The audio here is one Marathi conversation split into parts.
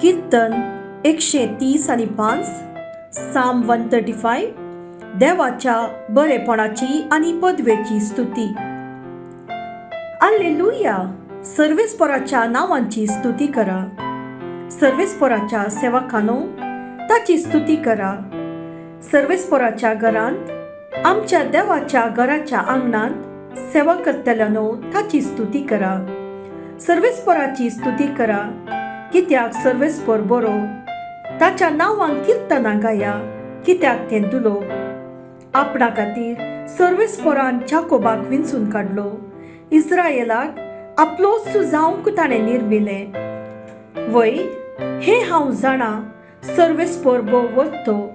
कीर्तन 130 आणि 5, साम 135, देवाच्या बरेपणाची आणि पदवेची स्तुती. हालेलुया. सर्वेस्पराच्या नावांची स्तुती करा. सर्वेस्पराच्या सेवकांनो, ताची स्तुती करा. सर्वेस्पराच्या घरांत, आमच्या देवाच्या घराच्या अंगणात सेवा करतल्यांनो, ताची स्तुती करा. सर्वेस्पराची स्तुती करा, कित्याक सर्वेस्पर बरो. ताच्या नावांक कीर्तनां गाया, कित्याक तें दुलो. आपणा खातीर सर्वेस्परान जाकोबाक विंचून काडलो. इस्रायेलाक आपलोच जावंक ताणें निर्मिलें. वय हे हांव जाणा, सर्वेस्पर बो व्हरतो.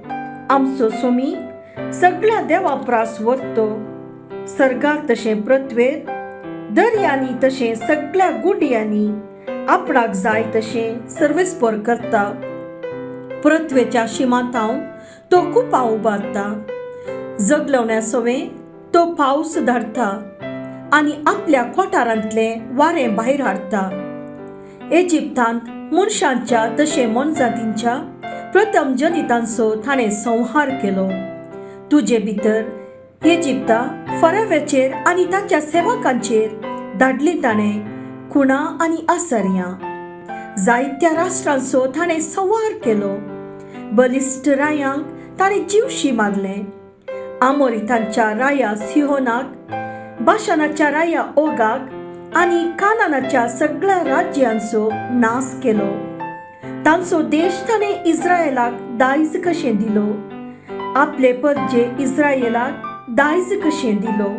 आमचो सोमी सगळ्या देवापरास व्हरतो. सर्गार तशें पृथ्वेर, दर्यांनी तशें सगळ्या गुंडयांनी आपणाक जाय तशें सर्वेस्पर करता. पृथ्वेच्या शिमांतावन तो कुपां उबारता. जगलवण्या सवें तो पावस धाडटा आनी आपल्या कोठारांतलें वारें भायर हाडटा. इजिप्तांत मनशांच्या तशें मनजातींच्या प्रथम जनितांचो ताणें संहार केलो. तुजे भितर इजिप्ता फराव्याचेर आनी ताच्या सेवकांचेर धाडली ताणें खुणां आनी आसऱ्यां. जायत्या राष्ट्रांचो ताणें संहार केलो. बलिश्ट रायांक ताणें जीवशी मारलें. आमोरितांच्या राया सिहोनाक, बाशानाच्या राया ओगाक आनी कानानाच्या सगळ्या राज्यांचो नाश केलो. तांचो देश ताणें इस्रायेलाक दायज कशें दिलो. आपले परजे इस्रायेलाक दायज कशें दिलो.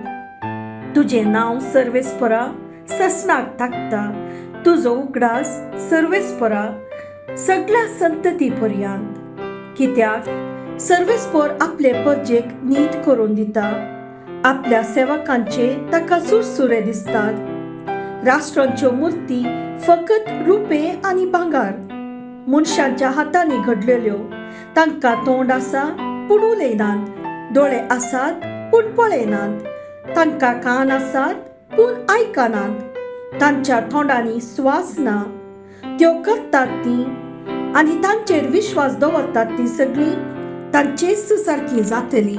तुजें नांव सर्वेस्परा ससनाक थाकता. तुजो उगडास सर्वेस्परा सगळ्या संतती पर्यंत. कित्याक सर्वेस्पर आपले परजेक नीट करून दिता. आपल्या सेवकांचे ताका सुरसुरे दिसतात. राष्ट्रांच्यो मुर्ती फकत रुपे आनी भांगार, मनशांच्या हातांनी घडलेल्यो. तांकां तोंड आसा पूण उलयनात, दोळे आसात पूण पळयनात, तांकां कान आसात पूण आयकनात, तांच्या तोंडांनी स्वास ना. त्यो करतात ती आनी तांचेर विश्वास दवरतात ती सगळीं तांचेच सारकी जातली.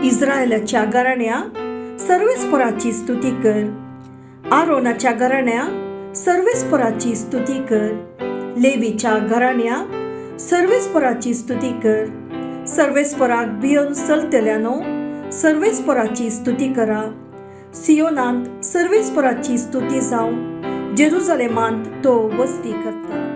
इस्रायेलाच्या घराण्या, सर्वेस्पराची स्तुती कर. आरोनाच्या घराण्या, सर्वेस्पराची स्तुती कर. लेवीच्या घराण्या, सर्वेस्पराची स्तुती कर. सर्वेस्पराक भियेवन चलतल्यांनो, सर्वेस्पराची स्तुती करा. सियोनांत सर्वेस्पराची स्तुती जावं. जेरुसलेमांत तो वस्ती करता.